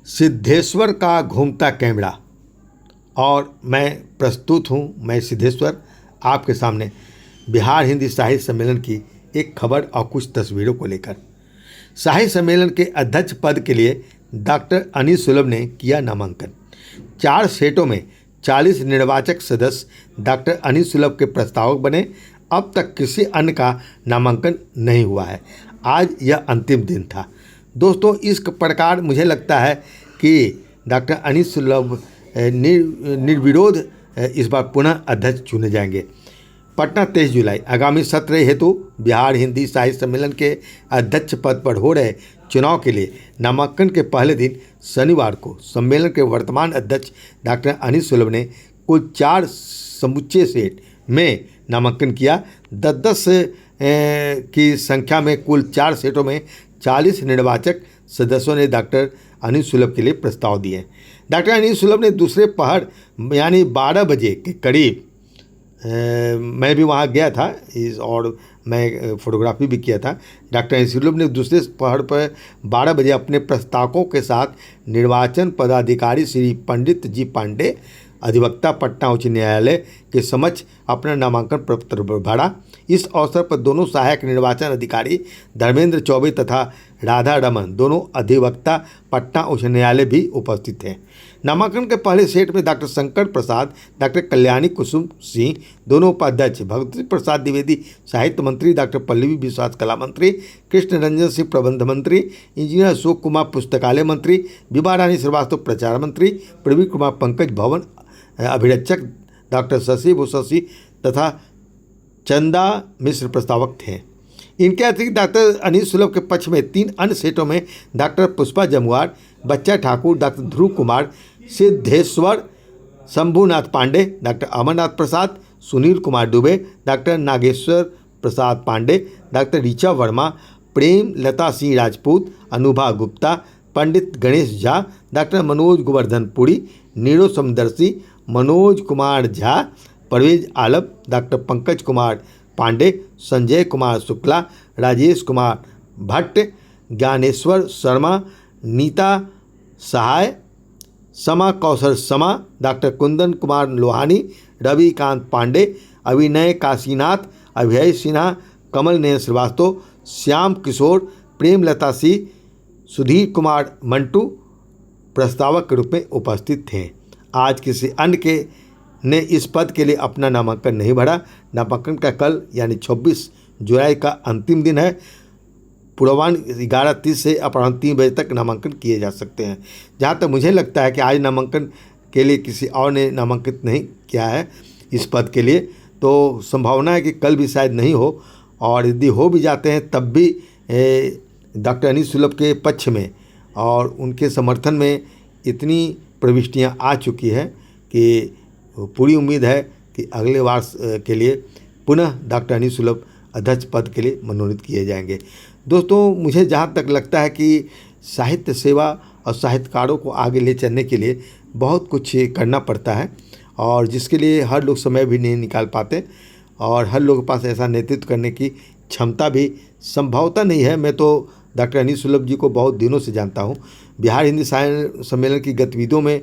सिद्धेश्वर का घूमता कैमरा और मैं प्रस्तुत हूँ। मैं सिद्धेश्वर आपके सामने बिहार हिंदी साहित्य सम्मेलन की एक खबर और कुछ तस्वीरों को लेकर। साहित्य सम्मेलन के अध्यक्ष पद के लिए डॉक्टर अनिल सुलभ ने किया नामांकन। 4 सेटों में 40 निर्वाचक सदस्य डॉक्टर अनिल सुलभ के प्रस्तावक बने। अब तक किसी अन्य का नामांकन नहीं हुआ है। आज यह अंतिम दिन था। दोस्तों, इस प्रकार मुझे लगता है कि डॉक्टर अनिल सुलभ निर्विरोध इस बार पुनः अध्यक्ष चुने जाएंगे। पटना 23 जुलाई आगामी सत्र हेतु बिहार हिंदी साहित्य सम्मेलन के अध्यक्ष पद पर हो रहे चुनाव के लिए नामांकन के पहले दिन शनिवार को सम्मेलन के वर्तमान अध्यक्ष डॉक्टर अनिल सुलभ ने कुल 4 समुच्चय सेट में नामांकन किया। 10-10 की संख्या में कुल 4 सेटों में 40 निर्वाचक सदस्यों ने डॉक्टर अनिल सुलभ के लिए प्रस्ताव दिए। डॉक्टर अनिल सुलभ ने दूसरे पहर यानी 12 बजे के करीब मैं भी वहाँ गया था और मैं फोटोग्राफी भी किया था। डॉक्टर अनिल सुलभ ने दूसरे पहर पर 12 बजे अपने प्रस्तावकों के साथ निर्वाचन पदाधिकारी श्री पंडित जी पांडे, अधिवक्ता पटना उच्च न्यायालय के समक्ष अपना नामांकन पत्र भरा। इस अवसर पर दोनों सहायक निर्वाचन अधिकारी धर्मेंद्र चौबे तथा राधा रमन, दोनों अधिवक्ता पटना उच्च न्यायालय भी उपस्थित थे। नामांकन के पहले सेट में डॉक्टर शंकर प्रसाद, डॉक्टर कल्याणी कुसुम सिंह, दोनों उपाध्यक्ष, भगवती प्रसाद द्विवेदी साहित्य मंत्री, डॉक्टर पल्लवी विश्वास कला मंत्री, कृष्ण रंजन सिंह प्रबंध मंत्री, इंजीनियर अशोक कुमार पुस्तकालय मंत्री, विभा रानी श्रीवास्तव प्रचार मंत्री, प्रवीण कुमार पंकज भवन अभिरक्षक, डॉक्टर शशि भूषी तथा चंदा मिश्र प्रस्तावक थे। इनके अतिरिक्त डॉक्टर अनिल सुलभ के पक्ष में 3 अन्य सेटों में डॉक्टर पुष्पा जमुआर, बच्चा ठाकुर, डॉक्टर ध्रुव कुमार, सिद्धेश्वर, शंभुनाथ पांडे, डॉक्टर अमरनाथ प्रसाद, सुनील कुमार दुबे, डॉक्टर नागेश्वर प्रसाद पांडे, डॉक्टर ऋचा वर्मा, प्रेम लता सिंह राजपूत, अनुभा गुप्ता, पंडित गणेश झा, डॉक्टर मनोज गोवर्धन पुरी, नीरो समदर्शी, मनोज कुमार झा, परवेज आलम, डॉक्टर पंकज कुमार पांडे, संजय कुमार शुक्ला, राजेश कुमार भट्ट, ज्ञानेश्वर शर्मा, नीता सहाय, समा कौशल समा, डॉक्टर कुंदन कुमार लोहानी, रविकांत पांडे, अभिनय काशीनाथ, अभय सिन्हा, कमल नयन श्रीवास्तव, श्याम किशोर, प्रेमलता सिंह, सुधीर कुमार मंटू प्रस्तावक के रूप में उपस्थित थे। आज किसी अन्य के ने इस पद के लिए अपना नामांकन नहीं भरा। नामांकन का कल यानी 26 जुलाई का अंतिम दिन है। पूर्वाह्न 11:30 से अपराह्न 3 बजे तक नामांकन किए जा सकते हैं। जहाँ तक मुझे लगता है कि आज नामांकन के लिए किसी और ने नामांकित नहीं किया है इस पद के लिए, तो संभावना है कि कल भी शायद नहीं हो, और यदि हो भी जाते हैं तब भी डॉक्टर अनिल सुलभ के पक्ष में और उनके समर्थन में इतनी प्रविष्टियाँ आ चुकी है कि पूरी उम्मीद है कि अगले वर्ष के लिए पुनः डॉक्टर अनिल सुलभ अध्यक्ष पद के लिए मनोनीत किए जाएंगे। दोस्तों, मुझे जहाँ तक लगता है कि साहित्य सेवा और साहित्यकारों को आगे ले चलने के लिए बहुत कुछ करना पड़ता है, और जिसके लिए हर लोग समय भी नहीं निकाल पाते, और हर लोग के पास ऐसा नेतृत्व करने की क्षमता भी संभवतः नहीं है। मैं तो डॉक्टर अनिल सुलभ जी को बहुत दिनों से जानता हूँ। बिहार हिंदी साहित्य सम्मेलन की गतिविधियों में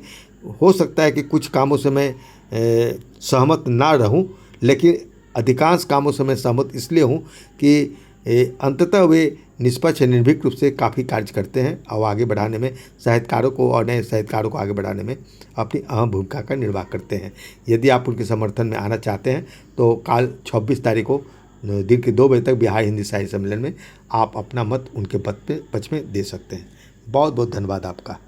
हो सकता है कि कुछ कामों से मैं सहमत ना रहूं, लेकिन अधिकांश कामों से मैं सहमत इसलिए हूं कि अंततः वे निष्पक्ष निर्भीक रूप से काफ़ी कार्य करते हैं और आगे बढ़ाने में साहित्यकारों को और नए साहित्यकारों को आगे बढ़ाने में अपनी अहम भूमिका का निर्वाह करते हैं। यदि आप उनके समर्थन में आना चाहते हैं तो कल 26 तारीख को दिन के 2 बजे तक बिहार हिंदी साहित्य सम्मेलन में आप अपना मत उनके पक्ष में दे सकते हैं। बहुत बहुत धन्यवाद आपका।